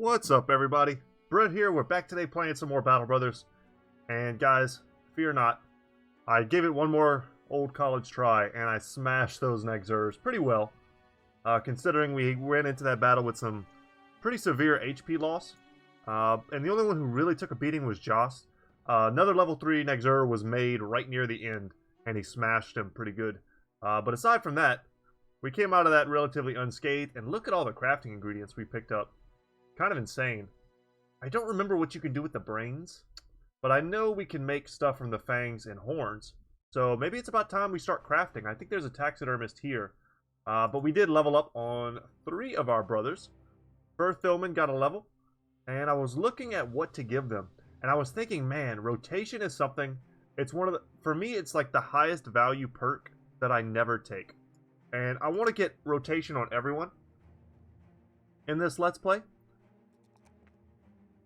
What's up, everybody? Brett here. We're back today playing some more Battle Brothers. And guys, fear not. I gave it one more old college try, and I smashed those Nexers pretty well. Considering we went into that battle with some pretty severe HP loss. And the only one who really took a beating was Joss. Another level 3 Nexer was made right near the end, and he smashed him pretty good. But aside from that, we came out of that relatively unscathed, and look at all the crafting ingredients we picked up. Kind of insane. I don't remember what you can do with the brains, but I know we can make stuff from the fangs and horns. So maybe it's about time we start crafting. I think there's a taxidermist here. But we did level up on 3 of our brothers. Thilman got a level, and I was looking at what to give them. And I was thinking, man, rotation is something. It's one of the, for me, it's like the highest value perk that I never take. And I want to get rotation on everyone in this Let's Play.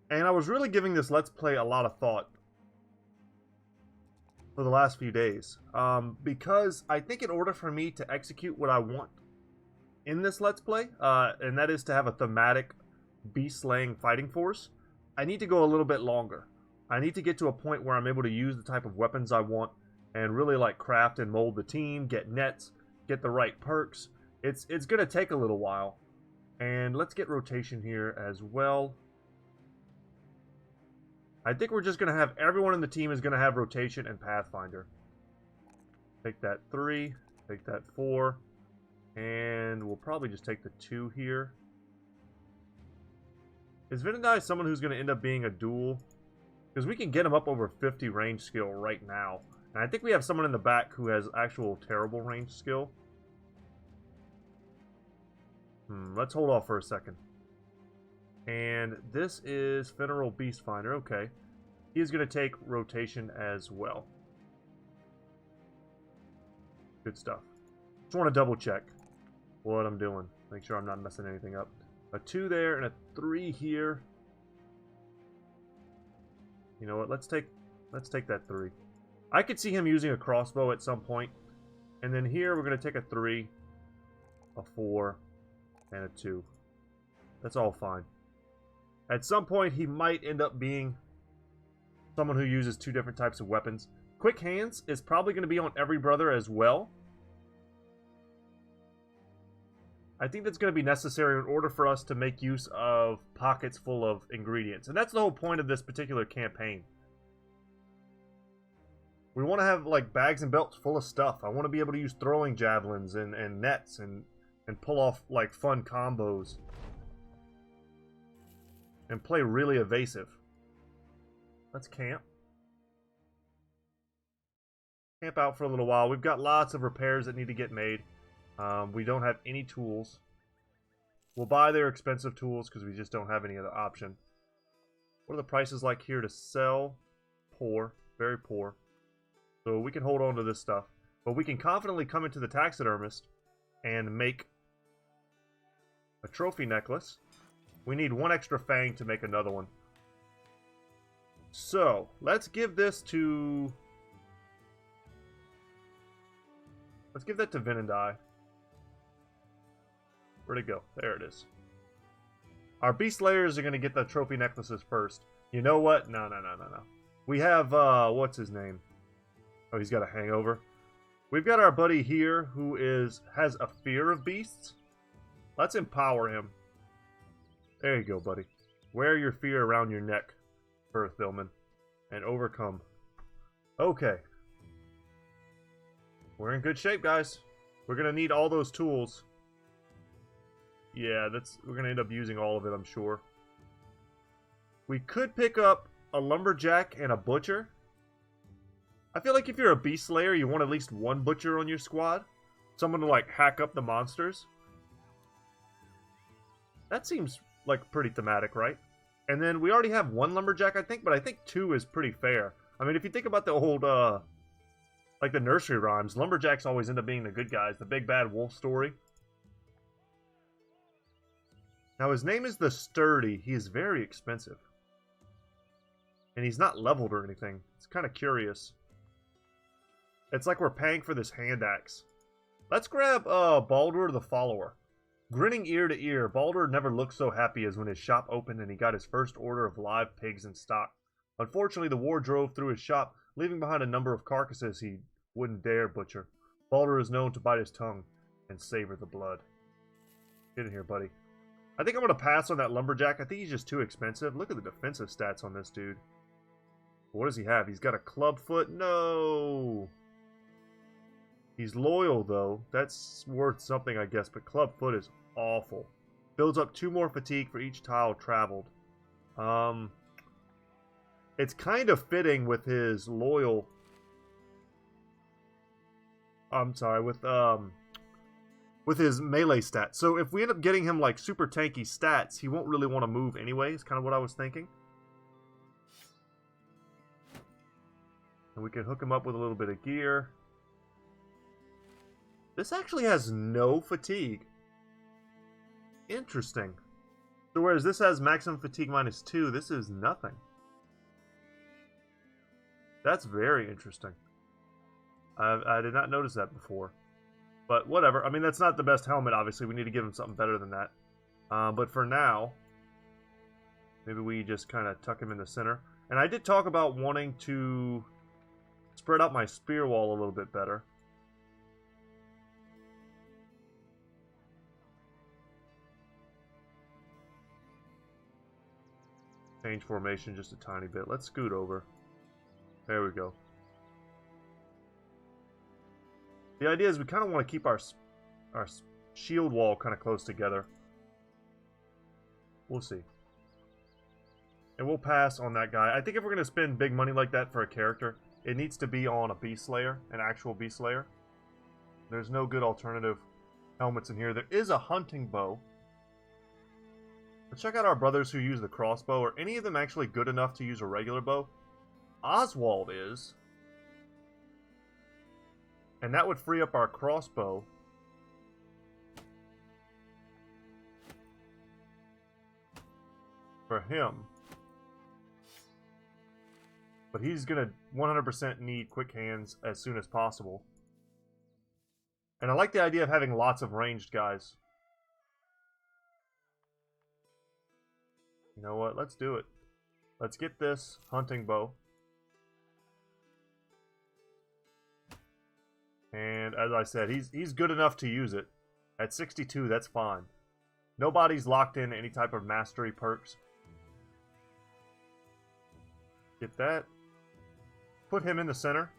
And I was really giving this Let's Play a lot of thought for the last few days. Because I think in order for me to execute what I want in this Let's Play, and that is to have a thematic beast-slaying fighting force, I need to go a little bit longer. I need to get to a point where I'm able to use the type of weapons I want and really like craft and mold the team, get nets, get the right perks. It's going to take a little while. And let's get rotation here as well. I think we're just going to have everyone in the team is going to have rotation and Pathfinder. Take that 3, take that 4, and we'll probably just take the 2 here. Is Vinendai someone who's going to end up being a duel? Because we can get him up over 50 range skill right now. And I think we have someone in the back who has actual terrible range skill. Let's hold off for a second. And this is Federal Beast Finder. Okay. He's going to take rotation as well. Good stuff. Just want to double check what I'm doing. Make sure I'm not messing anything up. A 2 there and a 3 here. You know what? Let's take that 3. I could see him using a crossbow at some point. And then here we're going to take a 3, a 4, and a 2. That's all fine. At some point, he might end up being someone who uses 2 different types of weapons. Quick Hands is probably going to be on every brother as well. I think that's going to be necessary in order for us to make use of pockets full of ingredients. And that's the whole point of this particular campaign. We want to have like bags and belts full of stuff. I want to be able to use throwing javelins and nets and pull off like fun combos. And play really evasive. Let's camp. Camp out for a little while. We've got lots of repairs that need to get made. We don't have any tools. We'll buy their expensive tools because we just don't have any other option. What are the prices like here to sell? Poor. Very poor. So we can hold on to this stuff. But we can confidently come into the taxidermist and make a trophy necklace. We need 1 extra fang to make another one. So, let's give this to... Let's give that to Vinendai. Where'd it go? There it is. Our Beast Slayers are going to get the trophy necklaces first. You know what? No. We have, what's his name? Oh, he's got a hangover. We've got our buddy here who has a fear of beasts. Let's empower him. There you go, buddy. Wear your fear around your neck, Thilman, and overcome. Okay. We're in good shape, guys. We're going to need all those tools. Yeah, we're going to end up using all of it, I'm sure. We could pick up a lumberjack and a butcher. I feel like if you're a beast slayer, you want at least 1 butcher on your squad. Someone to, like, hack up the monsters. That seems like pretty thematic, right? And then we already have 1 lumberjack, I think, but I think 2 is pretty fair. I mean, if you think about the old, like the nursery rhymes, lumberjacks always end up being the good guys, the big bad wolf story. Now, his name is the Sturdy. He is very expensive. And he's not leveled or anything. It's kind of curious. It's like we're paying for this hand axe. Let's grab Baldur the Follower. Grinning ear to ear, Balder never looked so happy as when his shop opened and he got his first order of live pigs in stock. Unfortunately, the war drove through his shop, leaving behind a number of carcasses he wouldn't dare butcher. Balder is known to bite his tongue and savor the blood. Get in here, buddy. I think I'm going to pass on that lumberjack. I think he's just too expensive. Look at the defensive stats on this dude. What does he have? He's got a club foot? No! He's loyal, though. That's worth something, I guess, but club foot is awful. Builds up 2 more fatigue for each tile traveled. It's kind of fitting with his loyal... I'm sorry, with his melee stats. So if we end up getting him, like, super tanky stats, he won't really want to move anyway, is kind of what I was thinking. And we can hook him up with a little bit of gear. This actually has no fatigue. Interesting. So whereas this has maximum fatigue -2, this is nothing. That's very interesting. I did not notice that before. But whatever. I mean, that's not the best helmet, obviously. We need to give him something better than that. But for now, maybe we just kind of tuck him in the center. And I did talk about wanting to spread out my spear wall a little bit better. Change formation just a tiny bit. Let's scoot over. There we go. The idea is we kind of want to keep our shield wall kind of close together. We'll see. And we'll pass on that guy. I think if we're going to spend big money like that for a character, it needs to be on a Beast Slayer, an actual Beast Slayer. There's no good alternative helmets in here. There is a hunting bow. Let's check out our brothers who use the crossbow. Are any of them actually good enough to use a regular bow? Oswald is. And that would free up our crossbow. For him. But he's going to 100% need quick hands as soon as possible. And I like the idea of having lots of ranged guys. You know what? Let's do it. Let's get this hunting bow. And as I said, he's good enough to use it. At 62, that's fine. Nobody's locked in any type of mastery perks. Get that. Put him in the center.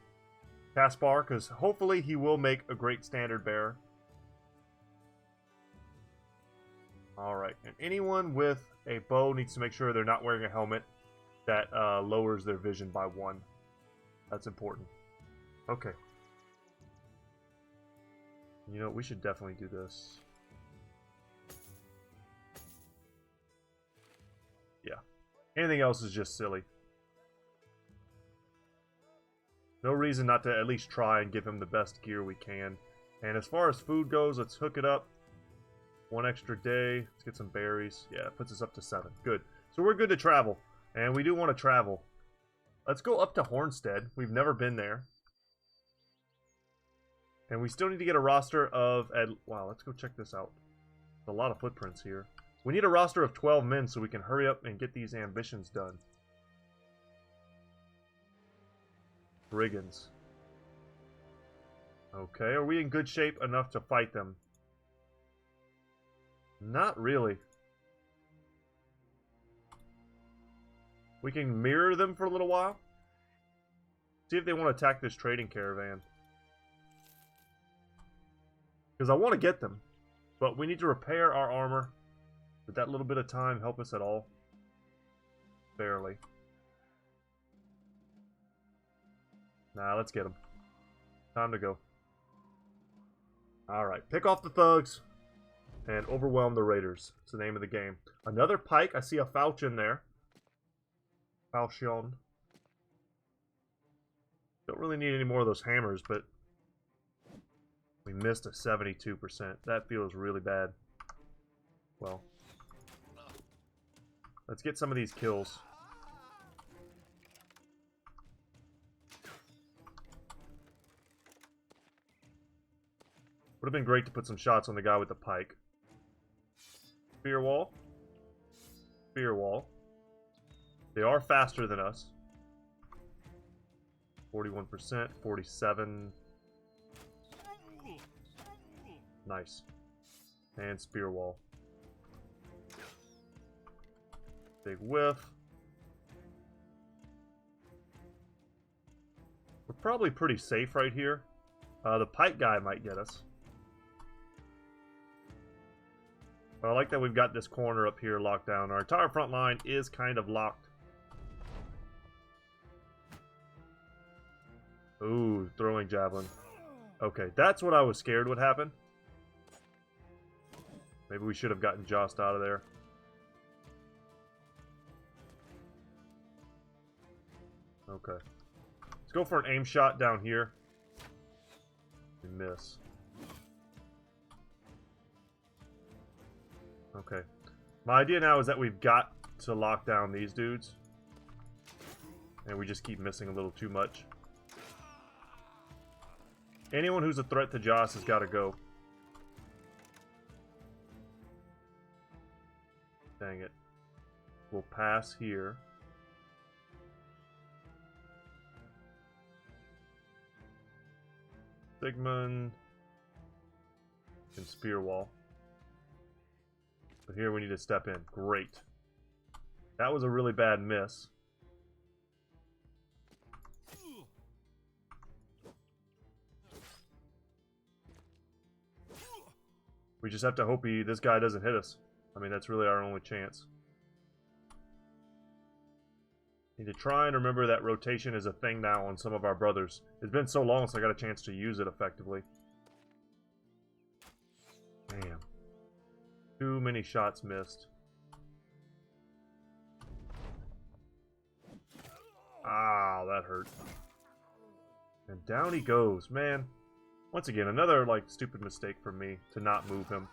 Caspar, because hopefully he will make a great standard bearer. Alright, and anyone with a bow needs to make sure they're not wearing a helmet that lowers their vision by 1. That's important. Okay. You know, we should definitely do this. Yeah. Anything else is just silly. No reason not to at least try and give him the best gear we can. And as far as food goes, let's hook it up. 1 extra day. Let's get some berries. Yeah, it puts us up to 7. Good. So we're good to travel. And we do want to travel. Let's go up to Hornstead. We've never been there. And we still need to get a roster of... Wow, let's go check this out. There's a lot of footprints here. We need a roster of 12 men so we can hurry up and get these ambitions done. Brigands. Okay, are we in good shape enough to fight them? Not really. We can mirror them for a little while. See if they want to attack this trading caravan. Because I want to get them. But we need to repair our armor. Would that little bit of time help us at all? Barely. Nah, let's get them. Time to go. Alright, pick off the thugs. And overwhelm the raiders. It's the name of the game. Another pike. I see a falchion there. Falchion. Don't really need any more of those hammers, but we missed a 72%. That feels really bad. Well, let's get some of these kills. Would have been great to put some shots on the guy with the pike. Spear wall. Spear wall. They are faster than us. 41%, 47. Nice. And spear wall. Big whiff. We're probably pretty safe right here. The pike guy might get us. But I like that we've got this corner up here locked down. Our entire front line is kind of locked. Ooh, throwing javelin. Okay, that's what I was scared would happen. Maybe we should have gotten Jost out of there. Okay. Let's go for an aim shot down here. We miss. Okay. My idea now is that we've got to lock down these dudes. And we just keep missing a little too much. Anyone who's a threat to Joss has got to go. Dang it. We'll pass here. Sigmund and spear wall. But here we need to step in. Great. That was a really bad miss. We just have to hope this guy doesn't hit us. I mean, that's really our only chance. Need to try and remember that rotation is a thing now on some of our brothers. It's been so long since I got a chance to use it effectively. Damn. Too many shots missed. Ah, that hurt. And down he goes, man. Once again, another, like, stupid mistake from me to not move him.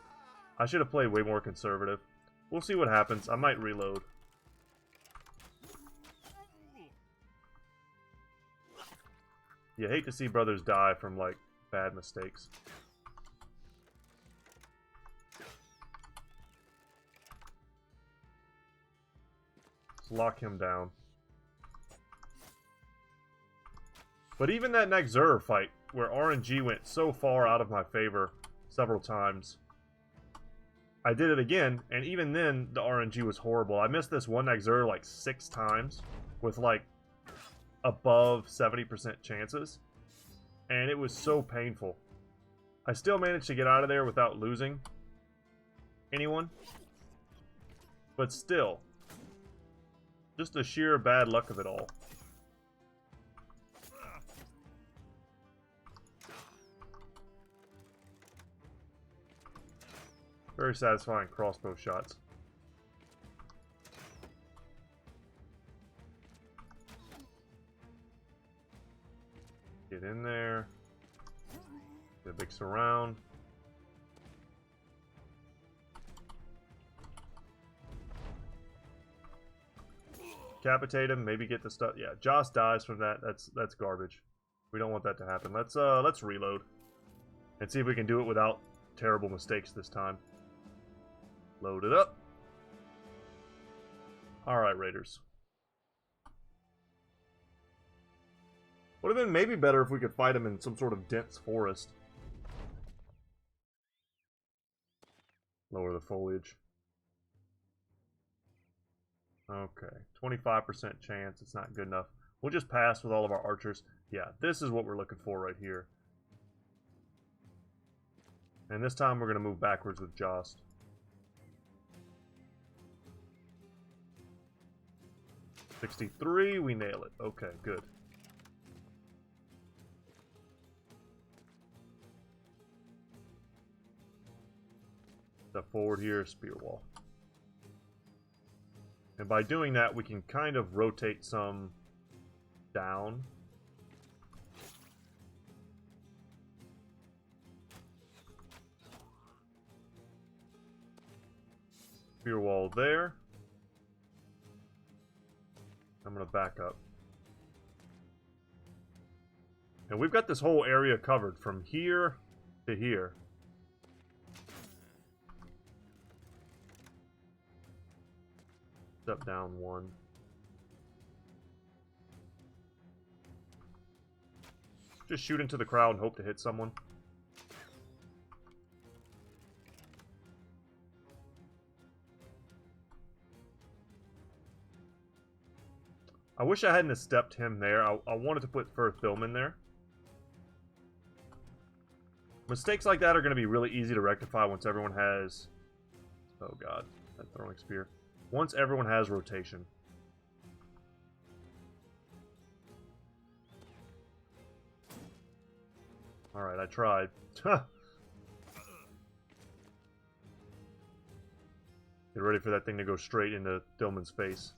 I should have played way more conservative. We'll see what happens. I might reload. You hate to see brothers die from, like, bad mistakes. Let's lock him down. But even that next Xur fight, where RNG went so far out of my favor several times, I did it again, and even then, the RNG was horrible. I missed this one next Xur like 6 times, with like above 70% chances, and it was so painful. I still managed to get out of there without losing anyone, but still, just the sheer bad luck of it all. Very satisfying crossbow shots. Get in there. Get a big surround. Decapitate him, maybe get the stuff. Yeah, Joss dies from that. That's garbage. We don't want that to happen. Let's reload. And see if we can do it without terrible mistakes this time. Load it up. Alright, Raiders. Would have been maybe better if we could fight them in some sort of dense forest. Lower the foliage. Okay, 25% chance. It's not good enough. We'll just pass with all of our archers. Yeah, this is what we're looking for right here. And this time we're going to move backwards with Jost. $63, we nail it. Okay, good. Step forward here, spear wall. And by doing that, we can kind of rotate some down. Spear wall there. I'm going to back up. And we've got this whole area covered from here to here. Step down 1. Just shoot into the crowd and hope to hit someone. I wish I hadn't stepped him there. I wanted to put Firth Billman there. Mistakes like that are going to be really easy to rectify once everyone has... Oh god, that throwing spear. Once everyone has rotation. Alright, I tried. Get ready for that thing to go straight into Dillman's face.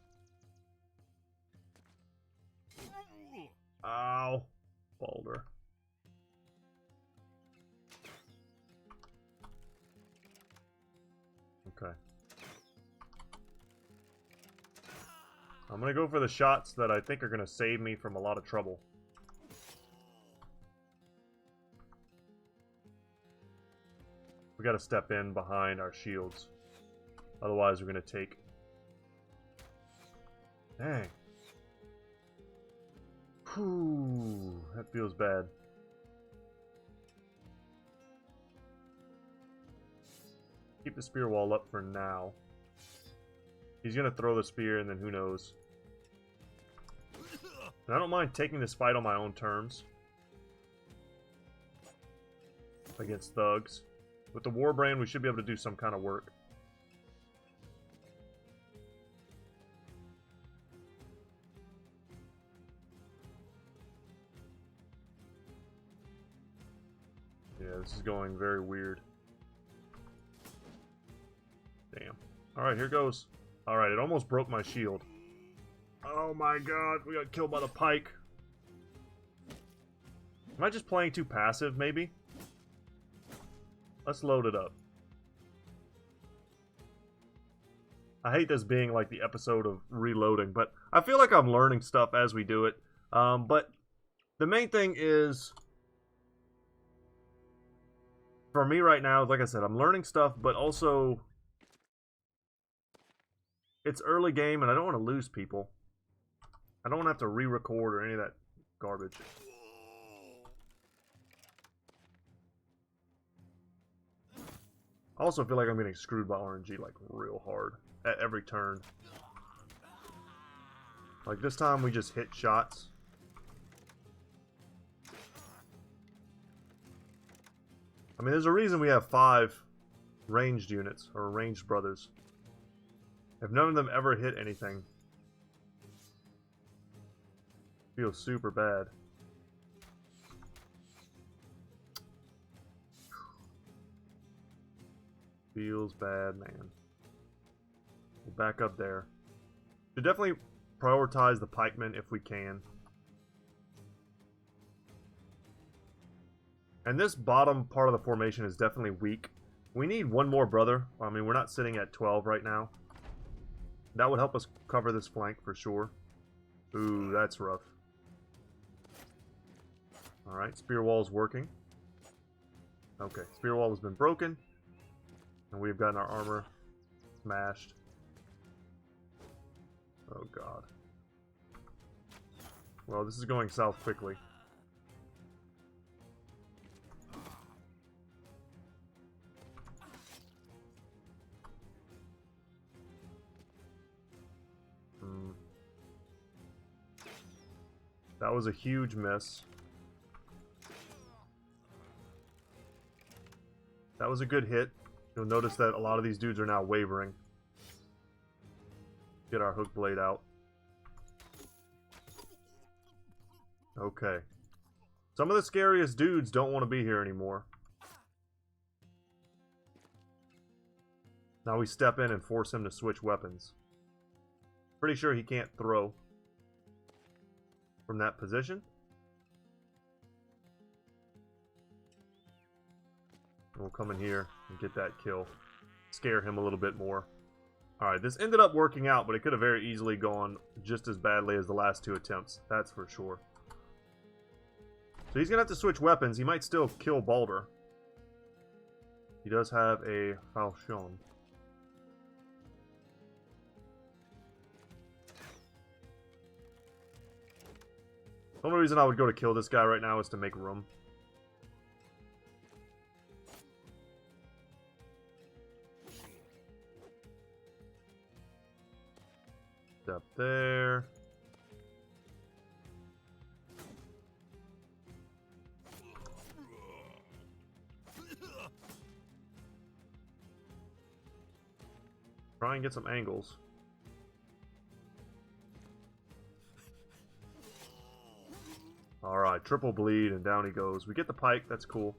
Ow. Boulder. Okay. I'm gonna go for the shots that I think are gonna save me from a lot of trouble. We gotta step in behind our shields. Otherwise we're gonna take... Dang. Whew, that feels bad. Keep the spear wall up for now. He's gonna throw the spear and then who knows. And I don't mind taking this fight on my own terms. Against thugs. With the Warbrand we should be able to do some kind of work. Yeah, this is going very weird. Damn. Alright, here goes. Alright, it almost broke my shield. Oh my god, we got killed by the pike. Am I just playing too passive, maybe? Let's load it up. I hate this being like the episode of reloading, but I feel like I'm learning stuff as we do it. But the main thing is... For me right now, like I said, I'm learning stuff, but also... It's early game, and I don't want to lose people. I don't want to have to re-record or any of that garbage. I also feel like I'm getting screwed by RNG, like, real hard. At every turn. Like, this time we just hit shots. I mean, there's a reason we have 5 ranged units, or ranged brothers. If none of them ever hit anything, feels super bad. Feels bad, man. We'll back up there. Should definitely prioritize the pikemen if we can. And this bottom part of the formation is definitely weak. We need one more brother. I mean, we're not sitting at 12 right now. That would help us cover this flank for sure. Ooh, that's rough. Alright, spear wall's working. Okay, spear wall has been broken. And we've gotten our armor smashed. Oh god. Well, this is going south quickly. That was a huge miss. That was a good hit. You'll notice that a lot of these dudes are now wavering. Get our hook blade out. Okay. Some of the scariest dudes don't want to be here anymore. Now we step in and force him to switch weapons. Pretty sure he can't throw from that position. We'll come in here and get that kill. Scare him a little bit more. Alright, this ended up working out, but it could have very easily gone just as badly as the last 2 attempts. That's for sure. So he's going to have to switch weapons. He might still kill Balder. He does have a falchion. The only reason I would go to kill this guy right now is to make room. Up there. Try and get some angles. Alright, triple bleed and down he goes. We get the pike, that's cool.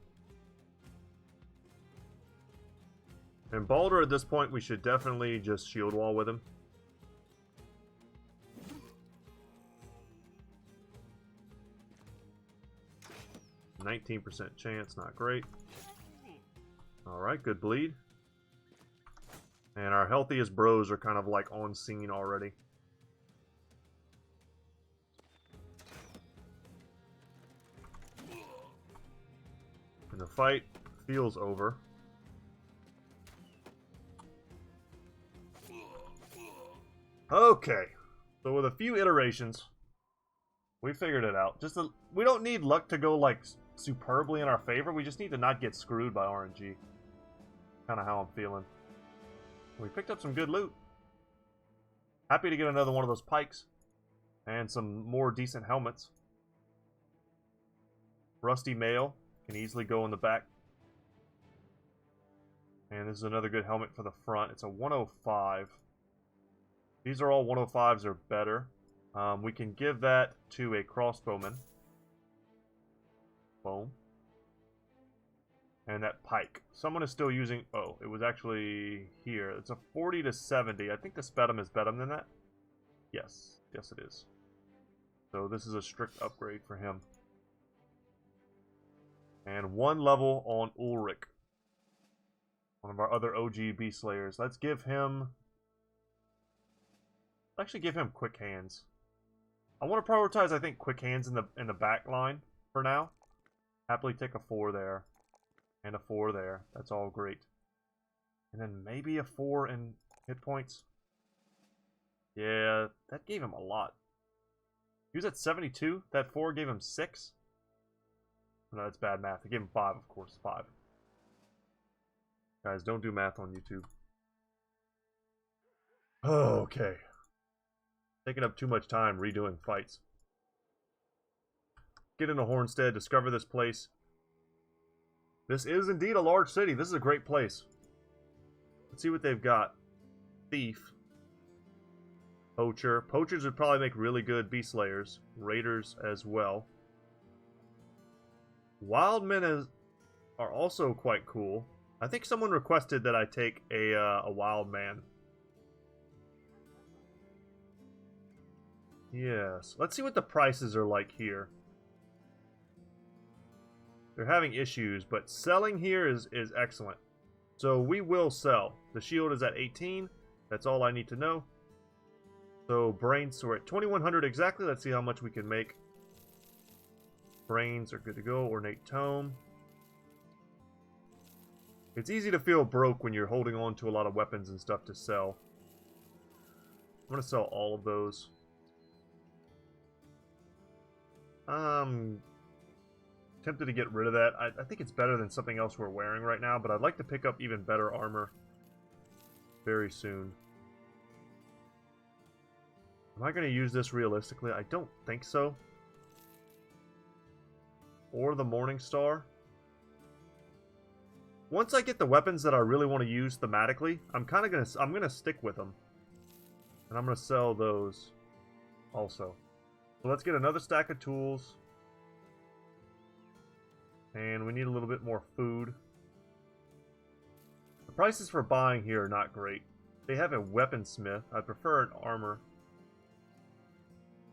And Baldur at this point we should definitely just shield wall with him. %19 chance, not great. Alright, good bleed. And our healthiest bros are kind of like on scene already. And the fight feels over. Okay. So with a few iterations, we figured it out. We don't need luck to go like superbly in our favor. We just need to not get screwed by RNG. Kind of how I'm feeling. We picked up some good loot. Happy to get another one of those pikes. And some more decent helmets. Rusty mail. Can easily go in the back. And this is another good helmet for the front. It's a 105. These are all 105s or better. We can give that to a crossbowman. Boom. And that pike. Someone is still using... Oh, it was actually here. It's a 40 to 70. I think the Spedum is better than that. Yes. Yes, it is. So this is a strict upgrade for him. And 1 level on Ulrich. One of our other OG Beast Slayers. Let's give him... Actually give him quick hands. I want to prioritize, I think, quick hands in the back line for now. Happily take a 4 there. And a 4 there. That's all great. And then maybe a 4 in hit points. Yeah, that gave him a lot. He was at 72. That 4 gave him 6. No, that's bad math. I gave him 5, of course. 5. Guys, don't do math on YouTube. Okay. Taking up too much time redoing fights. Get into Hornstead, discover this place. This is indeed a large city. This is a great place. Let's see what they've got. Thief. Poacher. Poachers would probably make really good Beast Slayers. Raiders as well. Wild men are also quite cool. I think someone requested that I take a wild man. Yes. Let's see what the prices are like here. They're having issues, but selling here is excellent. So we will sell. The shield is at 18. That's all I need to know. So brains, so we're at 2100 exactly. Let's see how much we can make. Brains are good to go. Ornate tome. It's easy to feel broke when you're holding on to a lot of weapons and stuff to sell. I'm going to sell all of those. Tempted to get rid of that. I think it's better than something else we're wearing right now, but I'd like to pick up even better armor very soon. Am I going to use this realistically? I don't think so. Or the Morning Star. Once I get the weapons that I really want to use thematically, I'm gonna stick with them. And I'm gonna sell those also. So let's get another stack of tools. And we need a little bit more food. The prices for buying here are not great. They have a weaponsmith. I prefer an armor.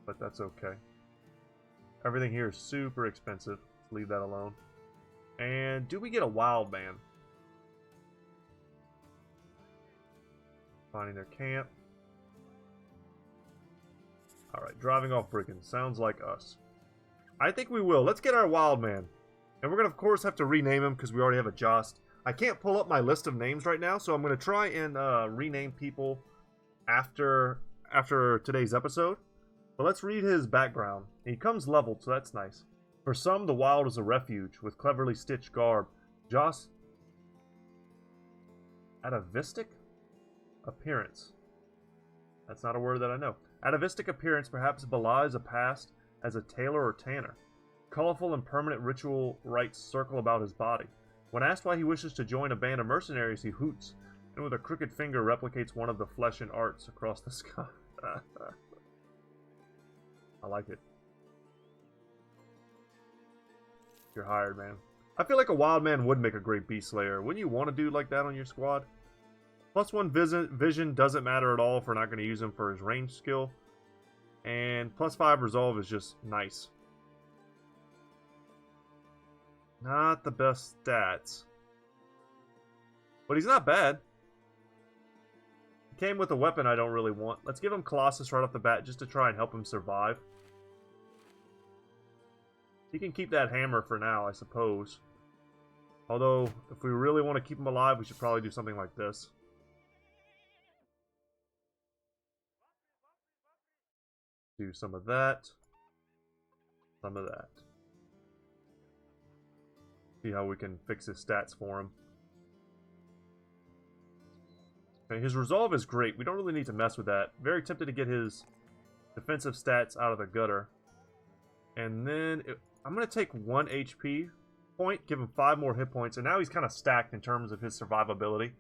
But that's okay. Everything here is super expensive. Let's leave that alone. And do we get a wild man? Finding their camp. Alright, driving off brigands. Sounds like us. I think we will. Let's get our wild man. And we're going to, of course, have to rename him because we already have a Jost. I can't pull up my list of names right now, so I'm going to try and rename people after today's episode. But let's read his background. He comes leveled, so that's nice. For some, the wild is a refuge with cleverly stitched garb. Joss. Atavistic appearance. That's not a word that I know. Atavistic appearance perhaps belies a past as a tailor or tanner. Colorful and permanent ritual rites circle about his body. When asked why he wishes to join a band of mercenaries, he hoots, and with a crooked finger replicates one of the flesh and arts across the sky. I like it. You're hired, man. I feel like a wild man would make a great beast slayer. Wouldn't you want a dude like that on your squad? +1 vision doesn't matter at all if we're not going to use him for his range skill. And +5 resolve is just nice. Not the best stats. But he's not bad. He came with a weapon I don't really want. Let's give him Colossus right off the bat just to try and help him survive. He can keep that hammer for now, I suppose. Although, if we really want to keep him alive, we should probably do something like this. Do some of that. Some of that. See how we can fix his stats for him. Okay, his resolve is great. We don't really need to mess with that. Very tempted to get his defensive stats out of the gutter. And then I'm going to take 1 HP point, give him 5 more hit points, and now he's kind of stacked in terms of his survivability.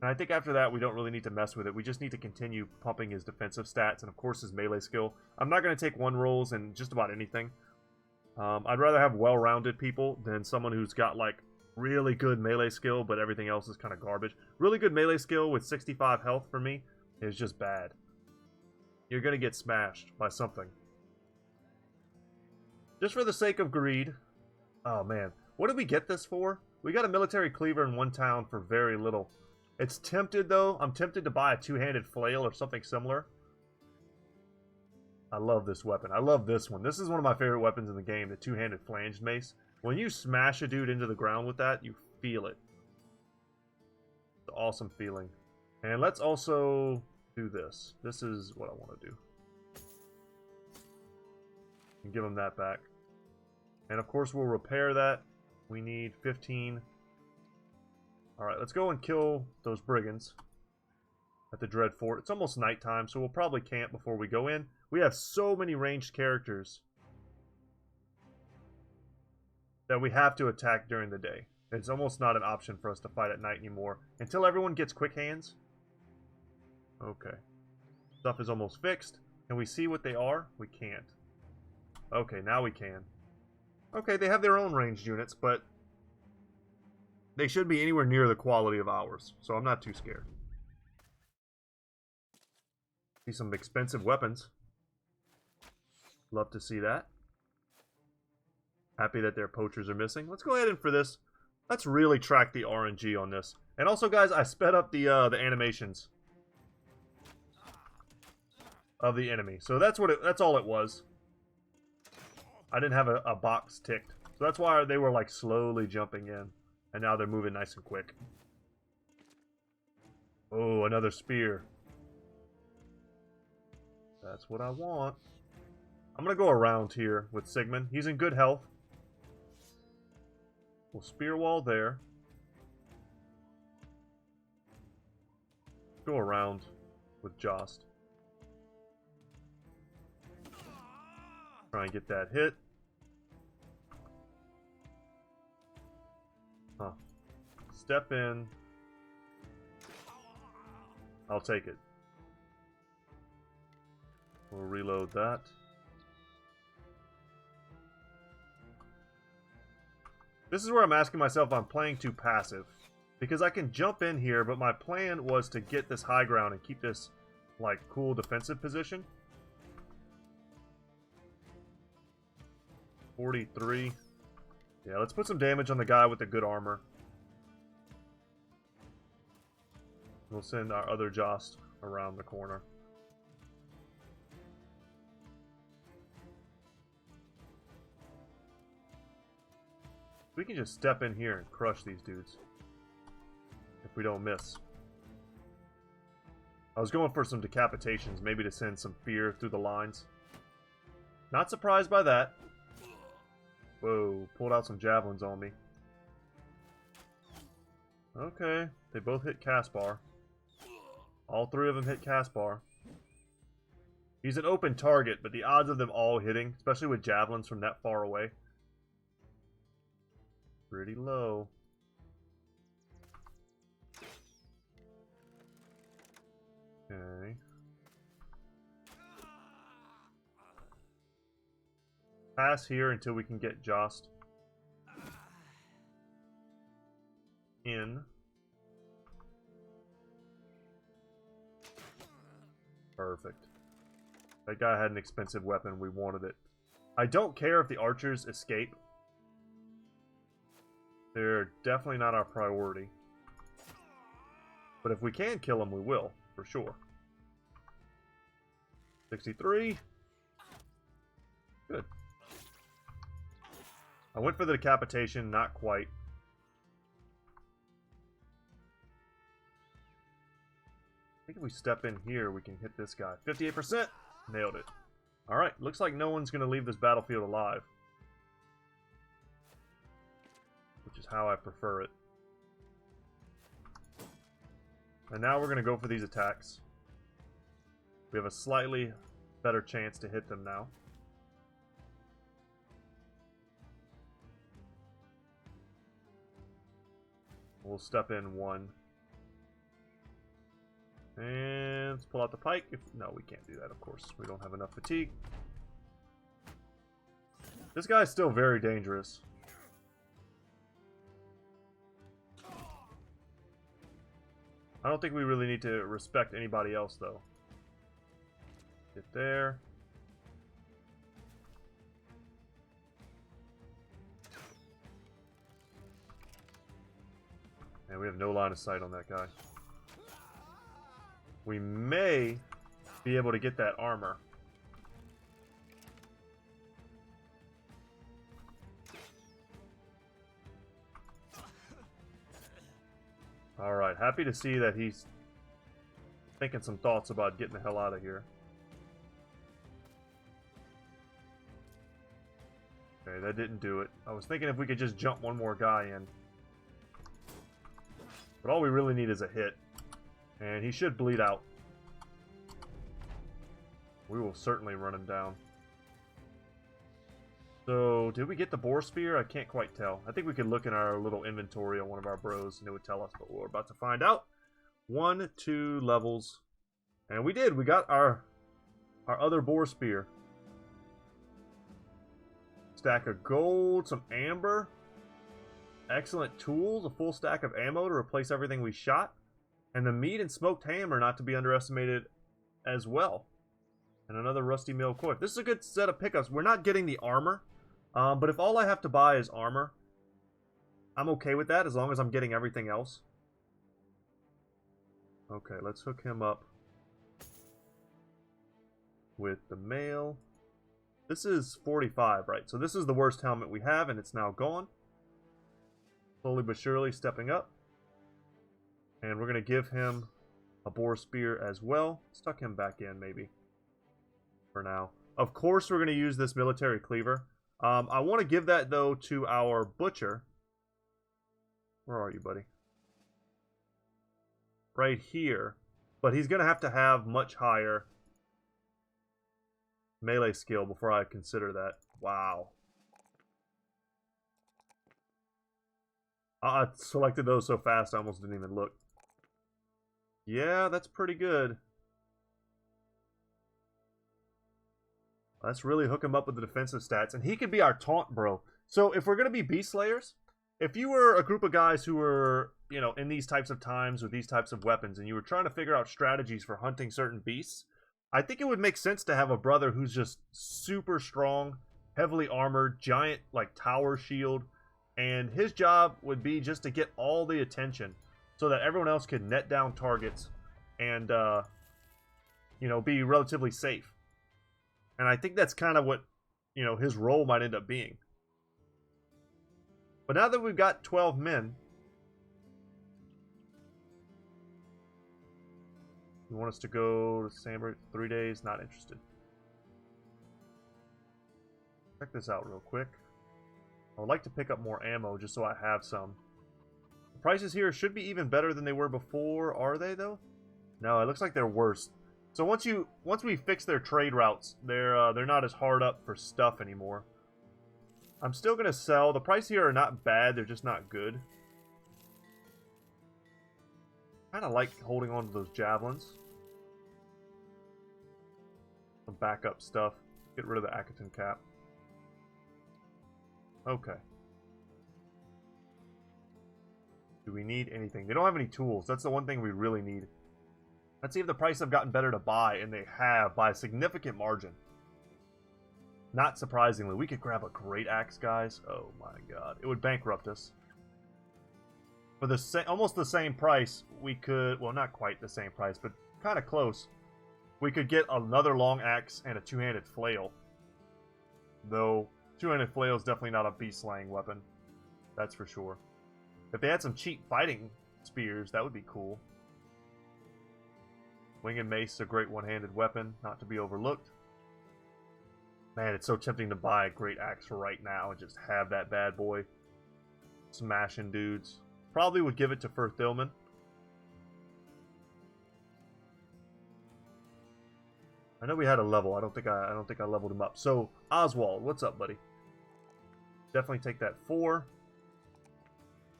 And I think after that, we don't really need to mess with it. We just need to continue pumping his defensive stats and, of course, his melee skill. I'm not going to take 1 rolls in just about anything. I'd rather have well-rounded people than someone who's got, like, really good melee skill, but everything else is kind of garbage. Really good melee skill with 65 health for me is just bad. You're going to get smashed by something. Just for the sake of greed. Oh, man. What did we get this for? We got a military cleaver in 1 town for very little. It's tempted, though. I'm tempted to buy a 2-handed flail or something similar. I love this weapon. I love this one. This is one of my favorite weapons in the game, the 2-handed flanged mace. When you smash a dude into the ground with that, you feel it. It's an awesome feeling. And let's also do this. This is what I want to do. And give him that back. And of course, we'll repair that. We need 15. Alright, let's go and kill those brigands at the Dread Fort. It's almost nighttime, so we'll probably camp before we go in. We have so many ranged characters that we have to attack during the day. It's almost not an option for us to fight at night anymore. Until everyone gets quick hands. Okay. Stuff is almost fixed. Can we see what they are? We can't. Okay, now we can. Okay, they have their own ranged units, but they should be anywhere near the quality of ours, so I'm not too scared. See some expensive weapons. Love to see that. Happy that their poachers are missing. Let's go ahead and for this, let's really track the RNG on this. And also, guys, I sped up the animations of the enemy, so that's what that's all it was. I didn't have a box ticked, so that's why they were like slowly jumping in. And now they're moving nice and quick. Oh, another spear. That's what I want. I'm going to go around here with Sigmund. He's in good health. We'll spear wall there. Go around with Jost. Try and get that hit. Huh. Step in. I'll take it. We'll reload that. This is where I'm asking myself if I'm playing too passive. Because I can jump in here, but my plan was to get this high ground and keep this, like, cool defensive position. 43. Yeah, let's put some damage on the guy with the good armor. We'll send our other Jost around the corner. We can just step in here and crush these dudes. If we don't miss. I was going for some decapitations, maybe to send some fear through the lines. Not surprised by that. Whoa, pulled out some javelins on me. Okay, they both hit Caspar. All three of them hit Caspar. He's an open target, but the odds of them all hitting, especially with javelins from that far away, pretty low. Okay. Pass here until we can get Jost in. Perfect. That guy had an expensive weapon. We wanted it. I don't care if the archers escape. They're definitely not our priority. But if we can kill them, we will, for sure. 63. Good. I went for the decapitation, not quite. I think if we step in here, we can hit this guy. 58%! Nailed it. Alright, looks like no one's going to leave this battlefield alive. Which is how I prefer it. And now we're going to go for these attacks. We have a slightly better chance to hit them now. We'll step in one. And let's pull out the pike. No, we can't do that, of course. We don't have enough fatigue. This guy's still very dangerous. I don't think we really need to respect anybody else, though. Get there. And we have no line of sight on that guy. We may be able to get that armor. Alright, happy to see that he's thinking some thoughts about getting the hell out of here. Okay, that didn't do it. I was thinking if we could just jump one more guy in. But all we really need is a hit. And he should bleed out. We will certainly run him down. So, did we get the boar spear? I can't quite tell. I think we could look in our little inventory on one of our bros and it would tell us, but we're about to find out. 1, 2 levels. And we did. We got our other boar spear. Stack of gold, some amber. Excellent tools, a full stack of ammo to replace everything we shot. And the meat and smoked ham are not to be underestimated as well. And another rusty mill coif. This is a good set of pickups. We're not getting the armor. But if all I have to buy is armor, I'm okay with that as long as I'm getting everything else. Okay, let's hook him up with the mail. This is 45, right? So this is the worst helmet we have, and it's now gone. Slowly but surely stepping up. And we're going to give him a boar spear as well. Let's tuck him back in, maybe. For now. Of course, we're going to use this military cleaver. I want to give that, though, to our butcher. Where are you, buddy? Right here. But he's going to have much higher melee skill before I consider that. Wow. I selected those so fast I almost didn't even look. Yeah, that's pretty good. Let's really hook him up with the defensive stats. And he could be our taunt bro. So if we're going to be beast slayers, if you were a group of guys who were, you know, in these types of times with these types of weapons, and you were trying to figure out strategies for hunting certain beasts, I think it would make sense to have a brother who's just super strong, heavily armored, giant, like, tower shield. And his job would be just to get all the attention so that everyone else could net down targets and, you know, be relatively safe. And I think that's kind of what, you know, his role might end up being. But now that we've got 12 men, you want us to go to Sandburg 3 days? Not interested. Check this out real quick. I would like to pick up more ammo just so I have some. The prices here should be even better than they were before, are they though? No, it looks like they're worse. So once we fix their trade routes, they're not as hard up for stuff anymore. I'm still gonna sell. The prices here are not bad, they're just not good. Kinda like holding on to those javelins. Some backup stuff. Get rid of the Akaton cap. Okay. Do we need anything? They don't have any tools. That's the one thing we really need. Let's see if the prices have gotten better to buy, and they have by a significant margin. Not surprisingly, we could grab a great axe, guys. Oh my god. It would bankrupt us. For the almost the same price, we could... Well, not quite the same price, but kind of close. We could get another long axe and a two-handed flail. Though, two-handed flail is definitely not a beast-slaying weapon. That's for sure. If they had some cheap fighting spears, that would be cool. Wing and mace is a great one-handed weapon, not to be overlooked. Man, it's so tempting to buy a great axe right now and just have that bad boy smashing dudes. Probably would give it to Firthilman. I know we had a level. I don't think I leveled him up. So Oswald, what's up, buddy? Definitely take that 4.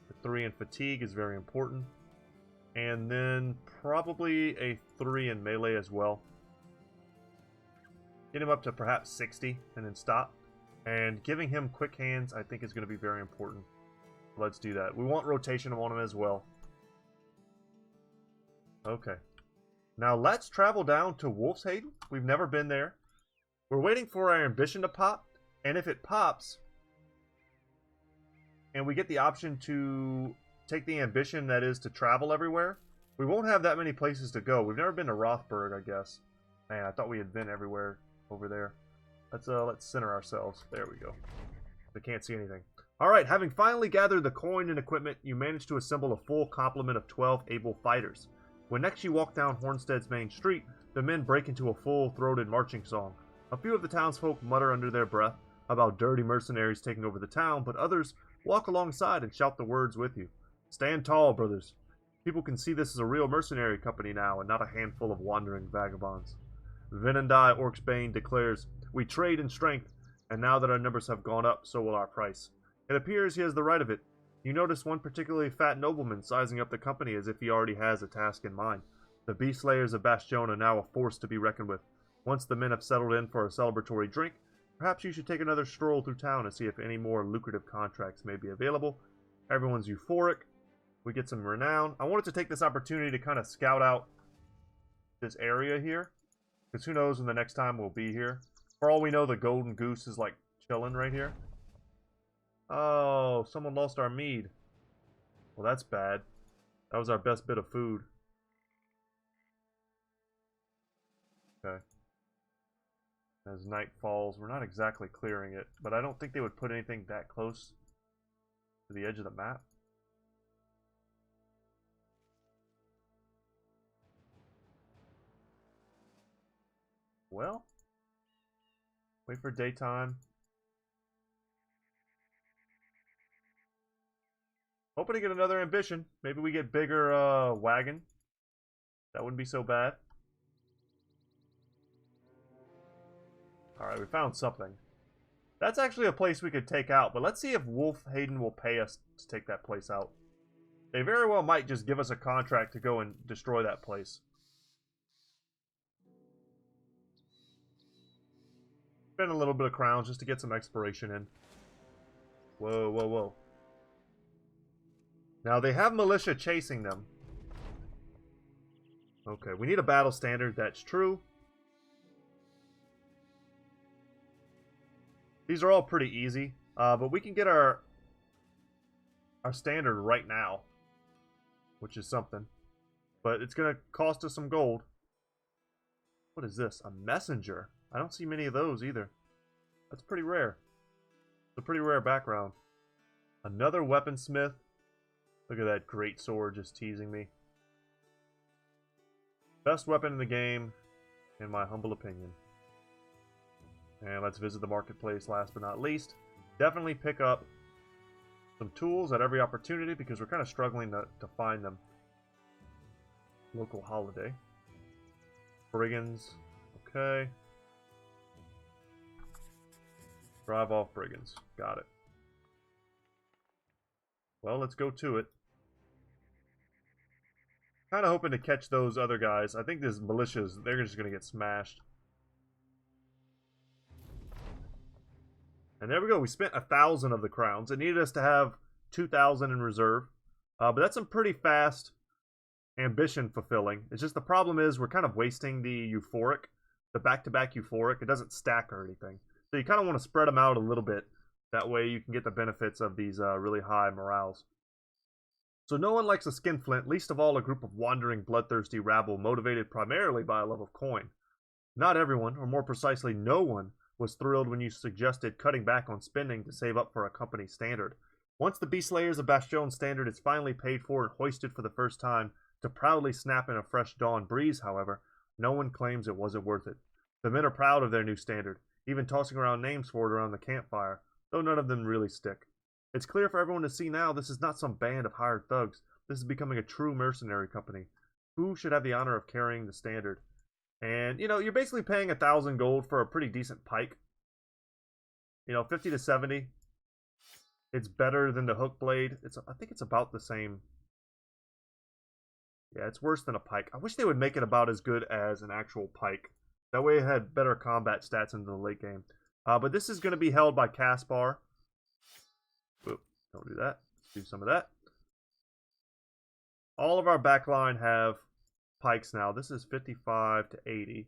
The 3 in fatigue is very important. And then probably a 3 in melee as well. Get him up to perhaps 60 and then stop. And giving him quick hands I think is going to be very important. Let's do that. We want rotation on him as well. Okay. Now let's travel down to Wolfshaven. We've never been there. We're waiting for our ambition to pop. And if it pops, and we get the option to take the ambition that is to travel everywhere, we won't have that many places to go. We've never been to Rothburg, I guess. Man, I thought we had been everywhere over there. Let's center ourselves. There we go. They can't see anything. Alright, having finally gathered the coin and equipment, you manage to assemble a full complement of 12 able fighters. When next you walk down Hornstead's main street, the men break into a full-throated marching song. A few of the townsfolk mutter under their breath about dirty mercenaries taking over the town, but others walk alongside and shout the words with you. Stand tall, brothers. People can see this as a real mercenary company now, and not a handful of wandering vagabonds. Venendai Orcsbane declares, "We trade in strength, and now that our numbers have gone up, so will our price." It appears he has the right of it. You notice one particularly fat nobleman sizing up the company as if he already has a task in mind. The beast slayers of Bastion are now a force to be reckoned with. Once the men have settled in for a celebratory drink, perhaps you should take another stroll through town to see if any more lucrative contracts may be available. Everyone's euphoric. We get some renown. I wanted to take this opportunity to kind of scout out this area here, because who knows when the next time we'll be here. For all we know, the golden goose is like chilling right here. Oh, someone lost our mead. Well, that's bad. That was our best bit of food. Okay. As night falls, we're not exactly clearing it, but I don't think they would put anything that close to the edge of the map. Well, wait for daytime. Hoping to get another ambition. Maybe we get bigger wagon. That wouldn't be so bad. Alright, we found something. That's actually a place we could take out, but let's see if Wolfhaven will pay us to take that place out. They very well might just give us a contract to go and destroy that place. Spend a little bit of crowns just to get some exploration in. Whoa, whoa, whoa. Now, they have militia chasing them. Okay, we need a battle standard, that's true. These are all pretty easy, but we can get our standard right now, which is something. But it's going to cost us some gold. What is this? A messenger? I don't see many of those either. That's pretty rare. It's a pretty rare background. Another weaponsmith. Look at that great sword just teasing me. Best weapon in the game, in my humble opinion. And let's visit the marketplace last but not least. Definitely pick up some tools at every opportunity because we're kind of struggling to find them. Local holiday. Brigands. Okay. Drive off brigands. Got it. Well, let's go to it. Kind of hoping to catch those other guys. I think these militias, they're just going to get smashed. And there we go. We spent 1,000 of the crowns. It needed us to have 2,000 in reserve. But that's some pretty fast ambition fulfilling. It's just the problem is we're kind of wasting the euphoric, the back-to-back euphoric. It doesn't stack or anything. So you kind of want to spread them out a little bit. That way you can get the benefits of these really high morales. So no one likes a skinflint, least of all a group of wandering, bloodthirsty rabble motivated primarily by a love of coin. Not everyone, or more precisely no one, was thrilled when you suggested cutting back on spending to save up for a company standard. Once the Beastlayers of Bastion standard is finally paid for and hoisted for the first time to proudly snap in a fresh dawn breeze, however, no one claims it wasn't worth it. The men are proud of their new standard, even tossing around names for it around the campfire, though none of them really stick. It's clear for everyone to see now this is not some band of hired thugs. This is becoming a true mercenary company. Who should have the honor of carrying the standard? And, you know, you're basically paying 1,000 gold for a pretty decent pike. You know, 50 to 70. It's better than the hook blade. I think it's about the same. Yeah, it's worse than a pike. I wish they would make it about as good as an actual pike. That way it had better combat stats into the late game. But this is going to be held by Caspar. Oop, don't do that. Let's do some of that. All of our backline have pikes now. This is 55 to 80.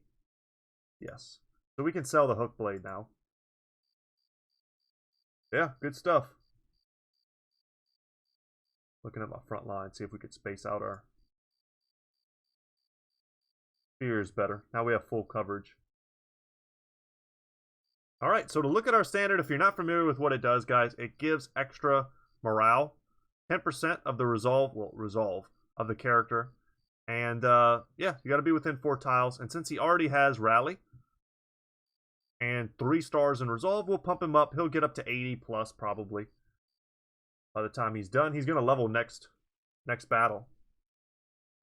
Yes. So we can sell the hook blade now. Yeah, good stuff. Looking at my front line, see if we could space out our spears better. Now we have full coverage. Alright, so to look at our standard, if you're not familiar with what it does, guys, it gives extra morale. 10% of the resolve of the character. And, yeah, you got to be within 4 tiles. And since he already has Rally and 3 stars in resolve, we'll pump him up. He'll get up to 80 plus, probably. By the time he's done, he's going to level next battle.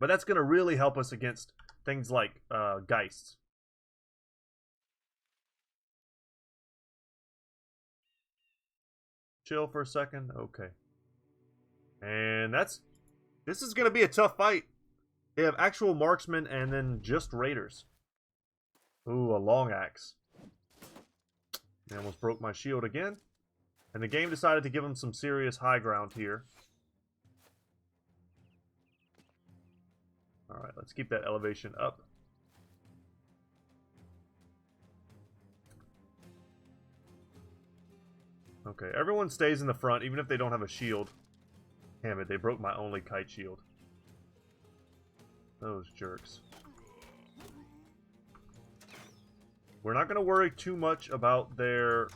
But that's going to really help us against things like Geists. Chill for a second. Okay. And this is going to be a tough fight. They have actual marksmen and then just raiders. Ooh, a long axe. I almost broke my shield again. And the game decided to give him some serious high ground here. Alright, let's keep that elevation up. Okay, everyone stays in the front, even if they don't have a shield. Damn it, they broke my only kite shield. Those jerks. We're not going to worry too much about their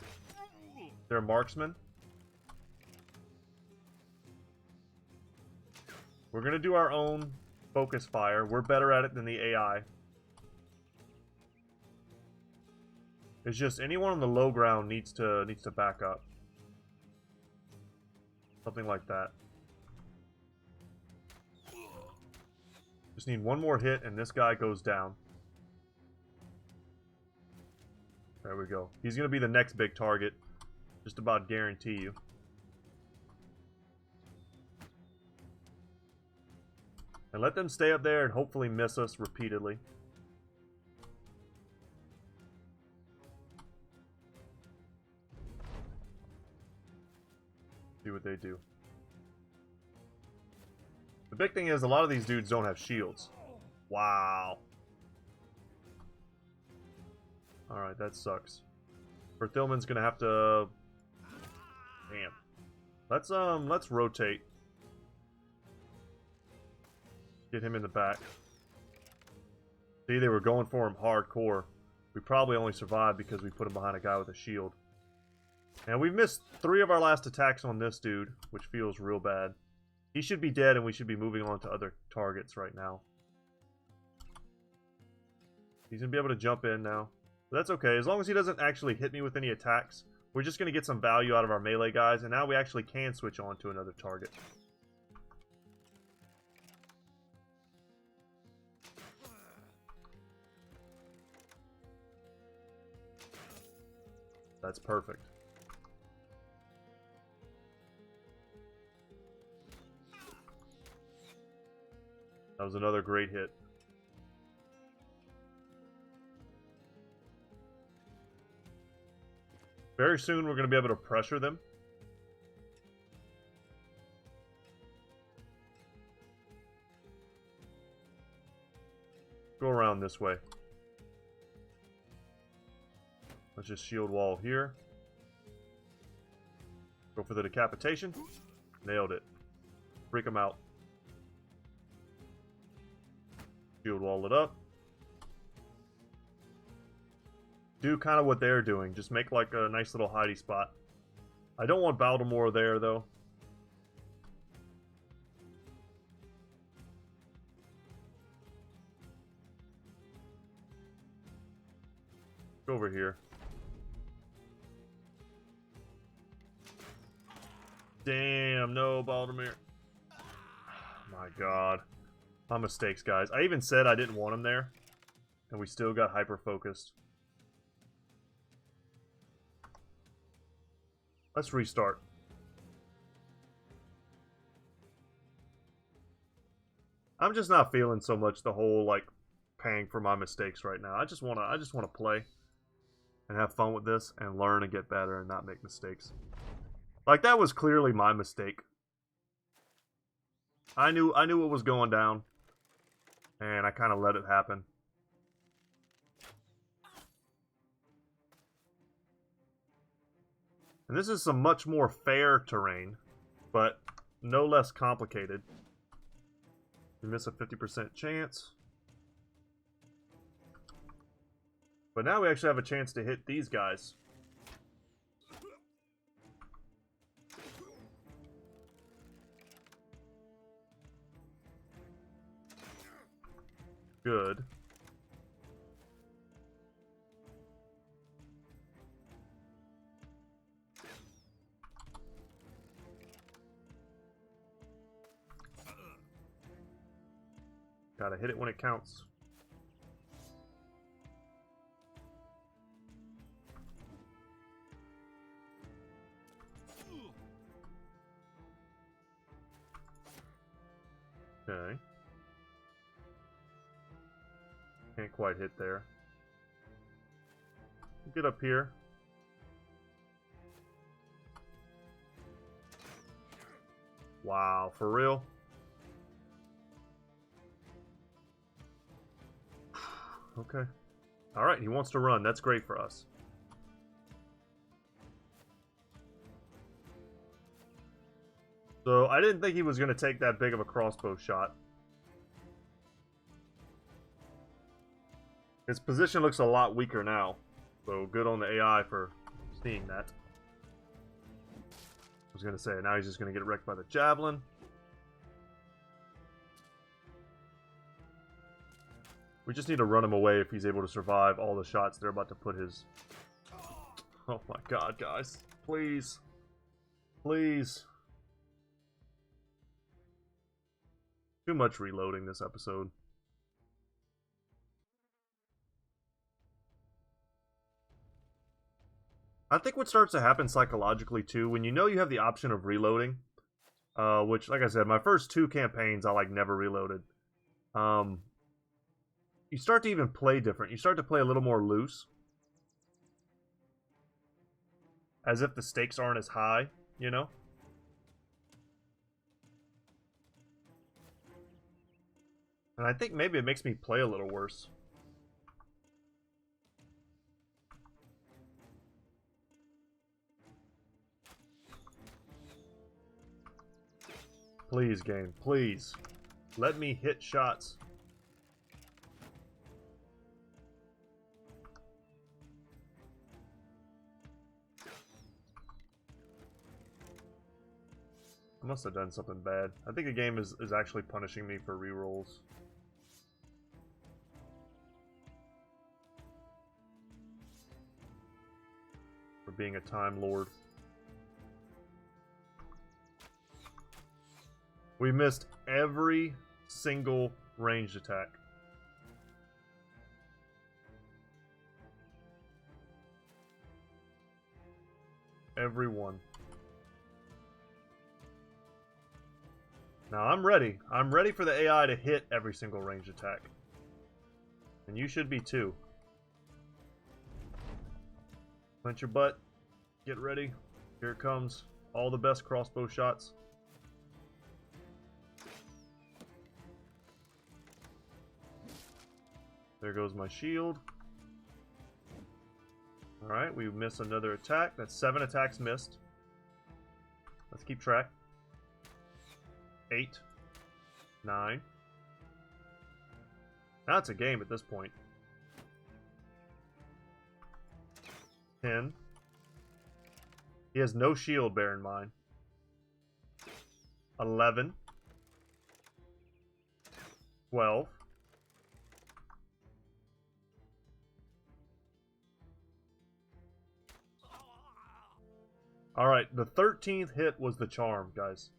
marksmen. We're going to do our own focus fire. We're better at it than the AI. It's just anyone on the low ground needs to back up. Something like that. Just need one more hit and this guy goes down. There we go. He's going to be the next big target. Just about guarantee you. And let them stay up there and hopefully miss us repeatedly. See what they do. The big thing is a lot of these dudes don't have shields. Wow. Alright, that sucks. Berthilman's gonna have to... Damn. Let's rotate. Get him in the back. See, they were going for him hardcore. We probably only survived because we put him behind a guy with a shield. And we missed 3 of our last attacks on this dude, which feels real bad. He should be dead and we should be moving on to other targets right now. He's gonna be able to jump in now. But that's okay. As long as he doesn't actually hit me with any attacks, we're just going to get some value out of our melee guys, and now we actually can switch on to another target. That's perfect. That was another great hit. Very soon we're going to be able to pressure them. Go around this way. Let's just shield wall here. Go for the decapitation. Nailed it. Freak them out. Shield wall it up. Do kind of what they're doing. Just make like a nice little hidey spot. I don't want Baltimore there though. Go over here. Damn, no, Baltimore. My god. My mistakes, guys. I even said I didn't want him there, and we still got hyper-focused. Let's restart. I'm just not feeling so much the whole, like, paying for my mistakes right now. I just wanna play and have fun with this and learn and get better and not make mistakes. Like, that was clearly my mistake. I knew what was going down, and I kind of let it happen. And this is some much more fair terrain, but no less complicated. You miss a 50% chance. But now we actually have a chance to hit these guys. Good. Gotta hit it when it counts. Okay. Can't quite hit there. Get up here. Wow, for real? Okay. Alright, he wants to run. That's great for us. So, I didn't think he was going to take that big of a crossbow shot. His position looks a lot weaker now. So, good on the AI for seeing that. I was going to say, now he's just going to get wrecked by the javelin. We just need to run him away if he's able to survive all the shots they're about to put his... Oh my god, guys. Please. Please. Too much reloading this episode. I think what starts to happen psychologically too, when you know you have the option of reloading, which, like I said, my first 2 campaigns I like never reloaded. You start to even play different. You start to play a little more loose. As if the stakes aren't as high, you know? And I think maybe it makes me play a little worse. Please, game. Please. Let me hit shots. I must have done something bad. I think the game is actually punishing me for rerolls. being a Time Lord. We missed every single ranged attack. Every one. Now I'm ready. I'm ready for the AI to hit every single ranged attack. And you should be too. Clench your butt. Get ready. Here it comes. All the best crossbow shots. There goes my shield. Alright, we miss another attack. That's 7 attacks missed. Let's keep track. 8. 9. Now it's a game at this point. 10. He has no shield, bear in mind. 11. 12. Alright, the 13th hit was the charm, guys.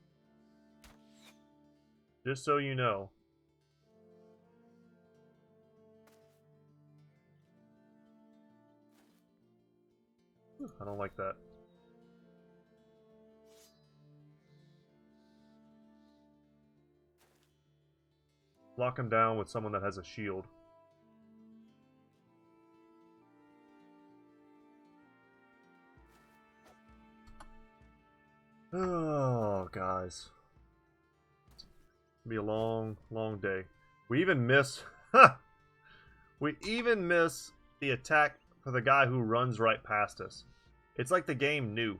Just so you know. I don't like that. Lock him down with someone that has a shield. Oh, guys. It'll be a long, long day. We even miss... we even miss the attack for the guy who runs right past us. It's like the game knew.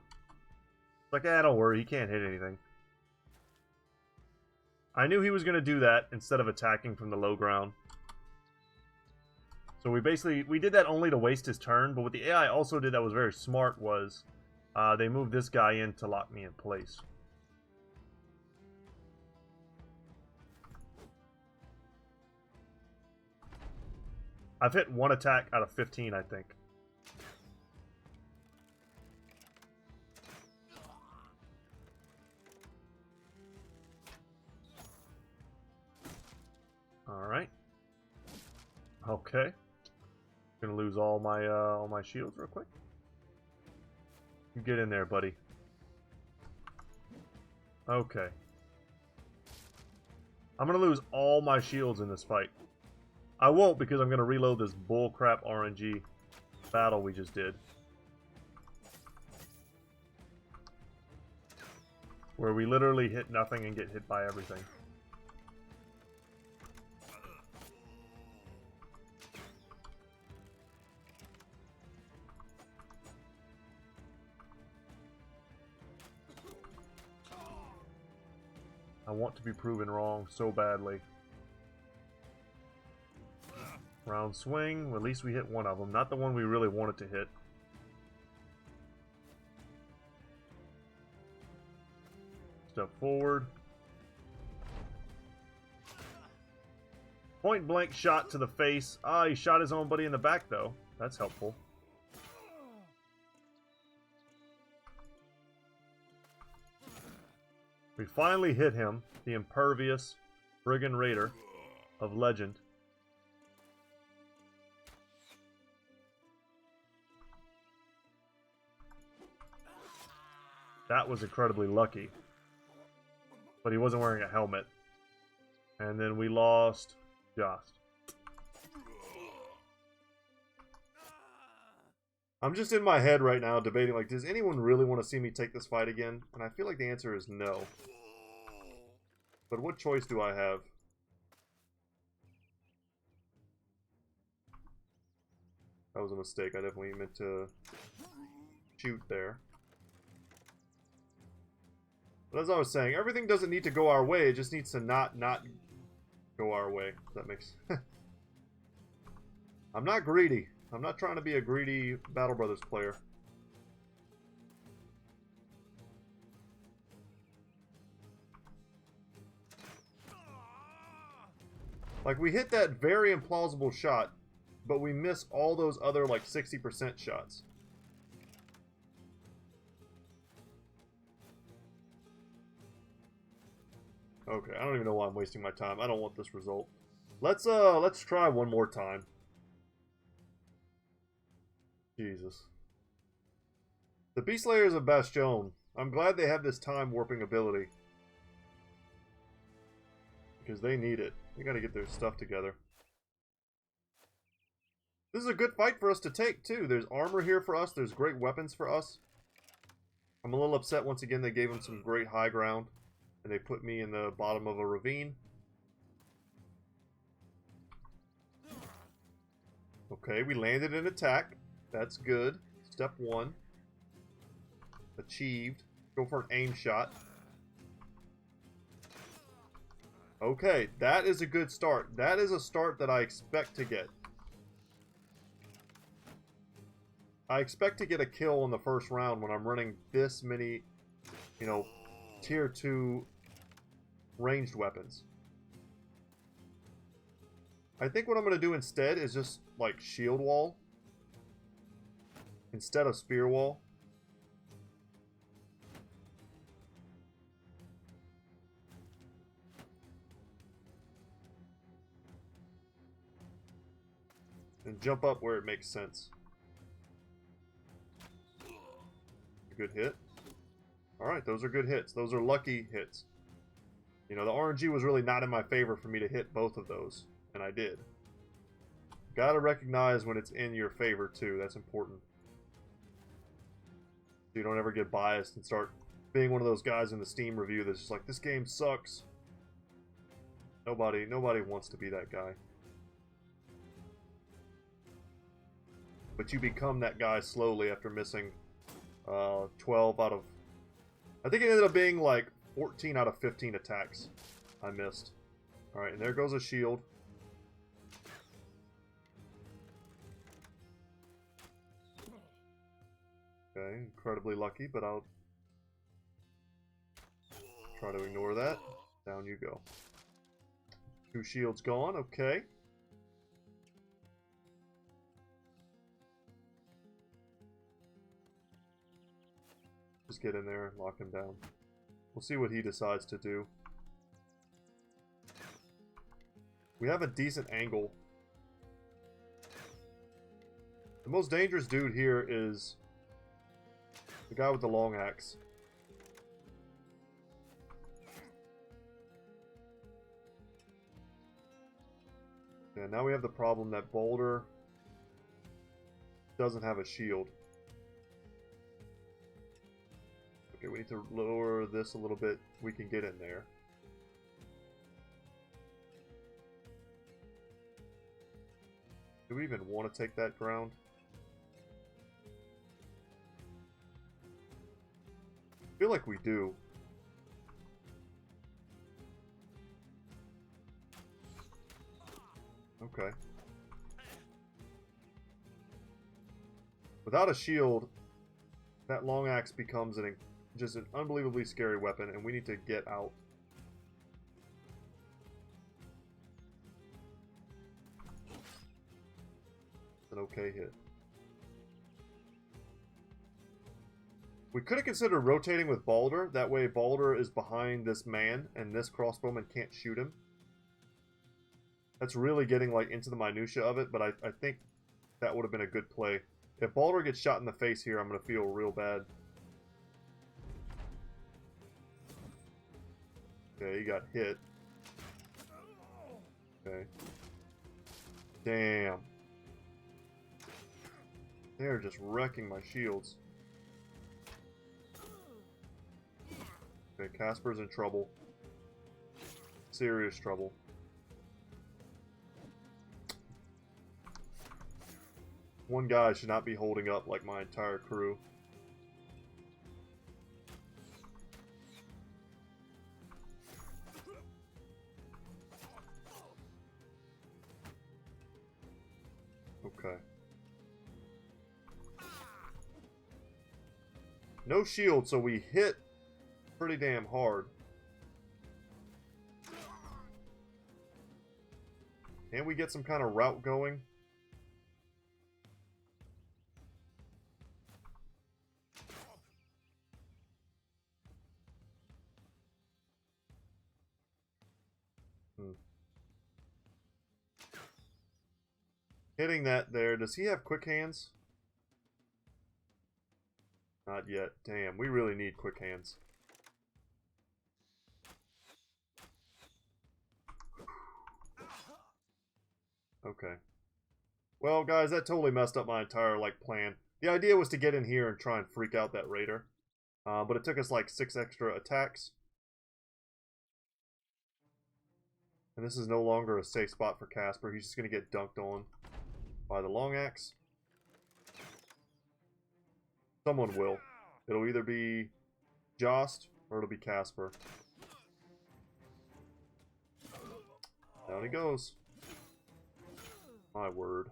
It's like, don't worry, he can't hit anything. I knew he was going to do that instead of attacking from the low ground. So we did that only to waste his turn, but what the AI also did that was very smart was they moved this guy in to lock me in place. I've hit 1 attack out of 15, I think. Alright. Okay. Gonna lose all my shields real quick. You get in there, buddy. Okay. I'm gonna lose all my shields in this fight. I won't, because I'm gonna reload this bullcrap RNG battle we just did. Where we literally hit nothing and get hit by everything. I want to be proven wrong so badly. Round swing. Well, at least we hit one of them. Not the one we really wanted to hit. Step forward. Point blank shot to the face. Ah, he shot his own buddy in the back, though. That's helpful. We finally hit him, the impervious Brigand Raider of legend. That was incredibly lucky. But he wasn't wearing a helmet. And then we lost Jost. I'm just in my head right now debating, like, does anyone really want to see me take this fight again? And I feel like the answer is no. But what choice do I have? That was a mistake. I definitely meant to shoot there. But as I was saying, everything doesn't need to go our way. It just needs to not go our way. If that makes... I'm not greedy. I'm not trying to be a greedy Battle Brothers player. Like, we hit that very implausible shot, but we miss all those other, like, 60% shots. Okay, I don't even know why I'm wasting my time. I don't want this result. Let's try one more time. Jesus. The Beast Layers of Bastion. I'm glad they have this time warping ability. Because they need it. They gotta get their stuff together. This is a good fight for us to take, too. There's armor here for us. There's great weapons for us. I'm a little upset once again they gave them some great high ground. And they put me in the bottom of a ravine. Okay, we landed an attack. That's good. Step 1. Achieved. Go for an aim shot. Okay, that is a good start. That is a start that I expect to get. I expect to get a kill in the first round when I'm running this many, you know, tier 2 ranged weapons. I think what I'm going to do instead is just, like, shield wall instead of spear wall. And jump up where it makes sense. A good hit. Alright, those are good hits. Those are lucky hits. You know, the RNG was really not in my favor for me to hit both of those. And I did. Gotta recognize when it's in your favor, too. That's important. So you don't ever get biased and start being one of those guys in the Steam review that's just like, this game sucks. Nobody wants to be that guy. But you become that guy slowly after missing 12 out of... I think it ended up being like 14 out of 15 attacks I missed. Alright, and there goes a shield. Okay, incredibly lucky, but I'll try to ignore that. Down you go. 2 shields gone, okay. Just get in there and lock him down. We'll see what he decides to do. We have a decent angle. The most dangerous dude here is the guy with the long axe. Yeah, now we have the problem that Boulder doesn't have a shield. Okay, we need to lower this a little bit. We can get in there. Do we even want to take that ground? I feel like we do. Okay. Without a shield, that long axe becomes just an unbelievably scary weapon, and we need to get out. An okay hit. We could have considered rotating with Baldur. That way Baldur is behind this man, and this crossbowman can't shoot him. That's really getting like into the minutia of it, but I think that would have been a good play. If Baldur gets shot in the face here, I'm going to feel real bad. Okay, he got hit. Okay. Damn. They're just wrecking my shields. Okay, Casper's in trouble. Serious trouble. One guy should not be holding up like my entire crew. Okay. No shield, so we hit pretty damn hard. Can we get some kind of route going? hitting that there. Does he have quick hands? Not yet. Damn, we really need quick hands. Okay. Well, guys, that totally messed up my entire, like, plan. The idea was to get in here and try and freak out that raider. But it took us, like, 6 extra attacks. And this is no longer a safe spot for Casper. He's just going to get dunked on by the long axe. Someone will. It'll either be Jost or it'll be Casper. Down he goes. My word.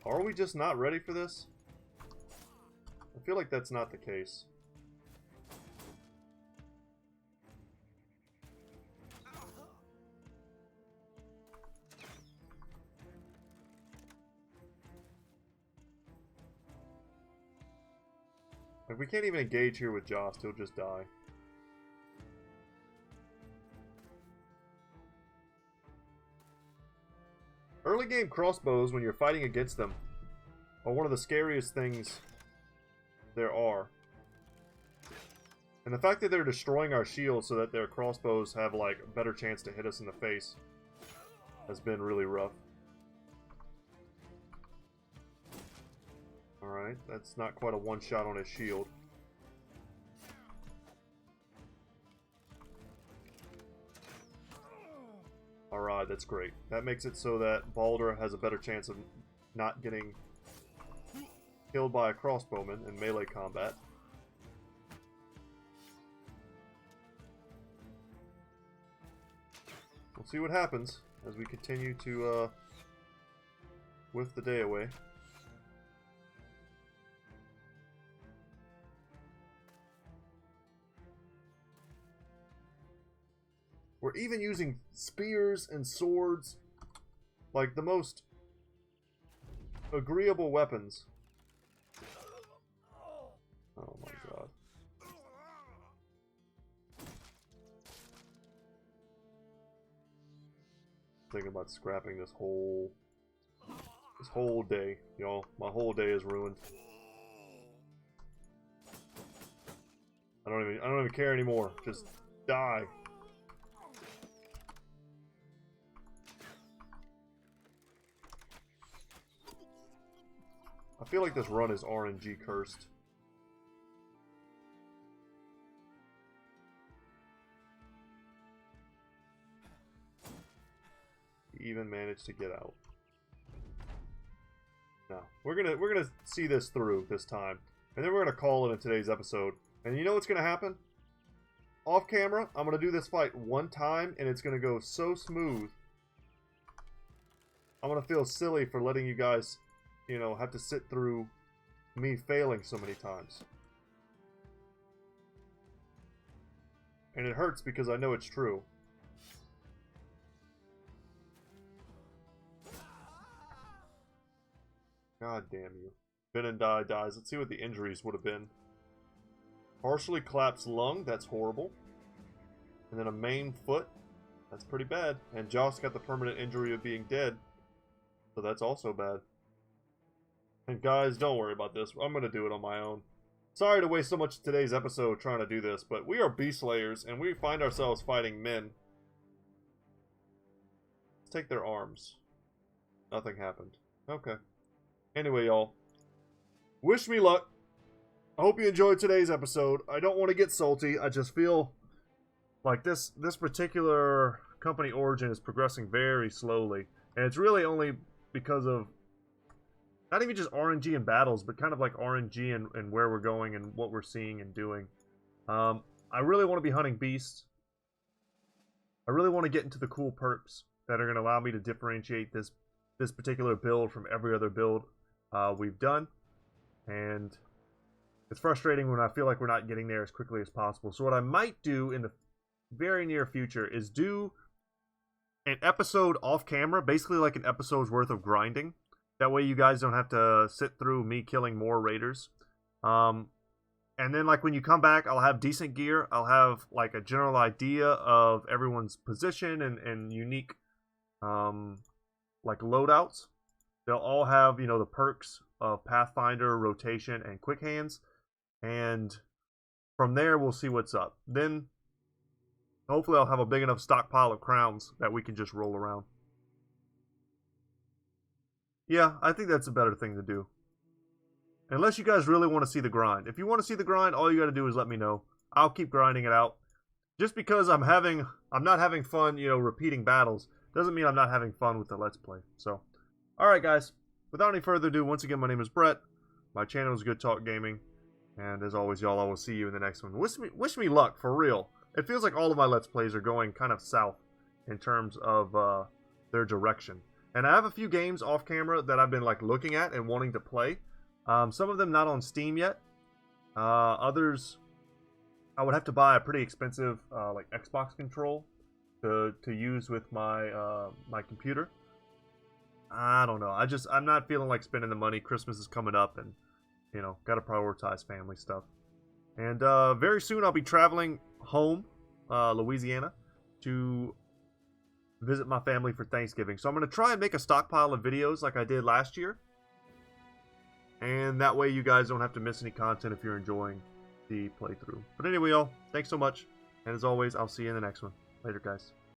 Are we just not ready for this? I feel like that's not the case. Like, we can't even engage here with Jost, he'll just die. Early game crossbows, when you're fighting against them, are one of the scariest things there are. And the fact that they're destroying our shields so that their crossbows have, like, a better chance to hit us in the face has been really rough. Alright, that's not quite a one-shot on his shield. Alright, that's great. That makes it so that Baldur has a better chance of not getting killed by a crossbowman in melee combat. We'll see what happens as we continue to whiff the day away. We're even using spears and swords, like the most agreeable weapons. Oh my god. Thinking about scrapping this whole day, y'all. My whole day is ruined. I don't even care anymore. Just die. I feel like this run is RNG cursed. He even managed to get out. No, we're gonna see this through this time, and then we're gonna call it in today's episode. And you know what's gonna happen? Off camera, I'm gonna do this fight one time, and it's gonna go so smooth. I'm gonna feel silly for letting you guys, you know, have to sit through me failing so many times. And it hurts because I know it's true. God damn you. Ben and Die dies. Let's see what the injuries would have been. Partially collapsed lung, that's horrible. And then a maimed foot, that's pretty bad. And Joss got the permanent injury of being dead, so that's also bad. And guys, don't worry about this. I'm going to do it on my own. Sorry to waste so much of today's episode trying to do this, but we are beast slayers, and we find ourselves fighting men. Let's take their arms. Nothing happened. Okay. Anyway, y'all. Wish me luck. I hope you enjoyed today's episode. I don't want to get salty. I just feel like this particular company origin is progressing very slowly. And it's really only because of not even just RNG and battles, but kind of like RNG and where we're going and what we're seeing and doing. I really want to be hunting beasts. I really want to get into the cool perks that are going to allow me to differentiate this particular build from every other build we've done. And it's frustrating when I feel like we're not getting there as quickly as possible. So what I might do in the very near future is do an episode off camera, basically like an episode's worth of grinding, That way you guys don't have to sit through me killing more raiders. And then like when you come back, I'll have decent gear. I'll have like a general idea of everyone's position and unique like loadouts. They'll all have, you know, the perks of Pathfinder, Rotation, and Quick Hands. And from there, we'll see what's up. Then, hopefully I'll have a big enough stockpile of crowns that we can just roll around. Yeah, I think that's a better thing to do. Unless you guys really want to see the grind. If you want to see the grind, all you got to do is let me know. I'll keep grinding it out. Just because I'm not having fun, you know, repeating battles, doesn't mean I'm not having fun with the Let's Play. So, alright guys, without any further ado, once again, my name is Brett. My channel is Goodtalk Gaming. And as always, y'all, I will see you in the next one. Wish me luck, for real. It feels like all of my Let's Plays are going kind of south in terms of their direction. And I have a few games off camera that I've been like looking at and wanting to play. Some of them not on Steam yet. Others, I would have to buy a pretty expensive like Xbox control to use with my my computer. I don't know. I'm not feeling like spending the money. Christmas is coming up, and you know, gotta prioritize family stuff. And very soon I'll be traveling home, Louisiana, to visit my family for Thanksgiving. So I'm gonna try and make a stockpile of videos like I did last year. And that way you guys don't have to miss any content if you're enjoying the playthrough. But anyway, y'all, thanks so much. And as always, I'll see you in the next one. Later, guys.